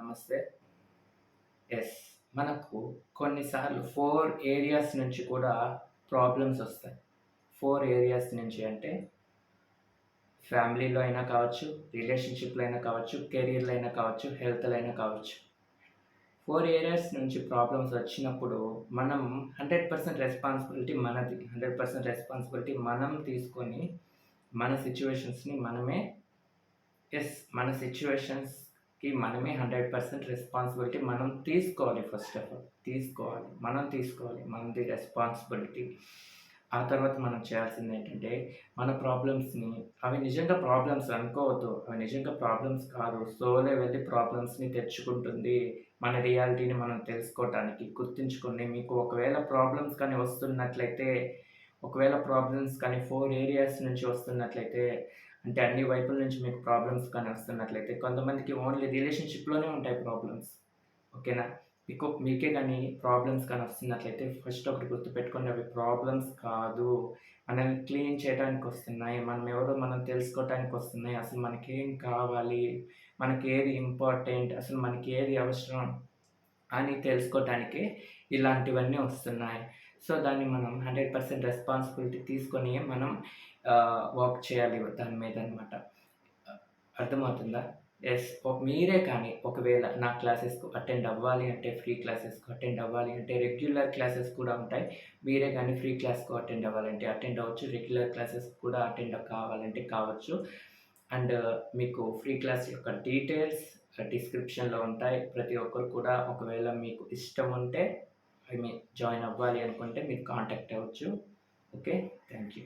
నమస్తే. యెస్. మనకు కొన్నిసార్లు 4 ఏరియాస్ నుంచి కూడా ప్రాబ్లమ్స్ ఒస్తాయి. 4 ఏరియాస్ నుంచి అంటే ఫ్యామిలీలో అయినా కావచ్చు, రిలేషన్‌షిప్‌లో అయినా కావచ్చు, కెరియర్‌లో అయినా కావచ్చు, హెల్త్‌లో అయినా కావచ్చు. 4 ఏరియాస్ నుంచి ప్రాబ్లమ్స్ వచ్చినప్పుడు మనం 100% రెస్పాన్సిబిలిటీ మనది. 100% రెస్పాన్సిబిలిటీ మనం తీసుకొని మన సిట్యుయేషన్స్‌ని మనమే మన సిట్యుయేషన్స్‌కి మనమే 100% రెస్పాన్సిబిలిటీ మనం తీసుకోవాలి ఫస్ట్ ఆఫ్ ఆల్. మనం తీసుకోవాలి. మనది రెస్పాన్సిబిలిటీ. ఆ తర్వాత మనం చేయాల్సిందేంటంటే, మన ప్రాబ్లమ్స్‌ని అవి నిజంగా ప్రాబ్లమ్స్ అనుకోవద్దు. అవి నిజంగా ప్రాబ్లమ్స్ కాదు. సోలే వెళ్లి ప్రాబ్లమ్స్‌ని తెచ్చుకుంటుంది. మన రియాలిటీని మనం తెలుసుకోవటానికి. గుర్తుంచుకోండి, మీకు ఒకవేళ ప్రాబ్లమ్స్ కానీ 4 ఏరియాస్ నుంచి వస్తున్నట్లయితే, అంటే అన్ని వైపుల నుంచి మీకు ప్రాబ్లమ్స్ కానీ వస్తున్నట్లయితే, కొంతమందికి ఓన్లీ రిలేషన్‌షిప్‌లోనే ఉంటాయి ప్రాబ్లమ్స్. ఓకేనా? మీకే గానీ ప్రాబ్లమ్స్ కానీ వస్తున్నట్లయితే ఫస్ట్ ఒకటి గుర్తుపెట్టుకోండి, అవి ప్రాబ్లమ్స్ కాదు. మనల్ని క్లీన్ చేయడానికొస్తున్నాయి. మనం తెలుసుకోవటానికొస్తున్నాయి. అసలు మనకేం కావాలి? మనకేది ఇంపార్టెంట్? అసలు మనకేది అవసరం? అని తెలుసుకోటానికే ఇలాంటివన్నీ వస్తున్నాయి. సో, దాన్ని మనం 100% రెస్పాన్సిబిలిటీ తీసుకొని మనం వర్క్ చేయాలి దాని మీదనమాట. అర్థమవుతుందా? యెస్. మీరే కానీ ఒకవేళ నా క్లాసెస్‌కు అటెండ్ అవ్వాలి అంటే, ఫ్రీ క్లాసెస్‌కు అటెండ్ అవ్వాలి అంటే, రెగ్యులర్ క్లాసెస్ కూడా ఉంటాయి. మీరే గానీ ఫ్రీ క్లాస్‌కు అటెండ్ అవ్వాలంటే అటెండ్ అవ్వచ్చు. రెగ్యులర్ క్లాసెస్ కూడా అటెండ్ కావాలంటే కావచ్చు. అండ్ మీకు ఫ్రీ క్లాస్ యొక్క డీటెయిల్స్ డిస్క్రిప్షన్‌లో ఉంటాయి. ప్రతి ఒక్కరు కూడా ఒకవేళ మీకు ఇష్టం ఉంటే జాయిన్ అవ్వాలి అనుకుంటే మీరు కాంటాక్ట్ అవ్వచ్చు. ఓకే. Thank you.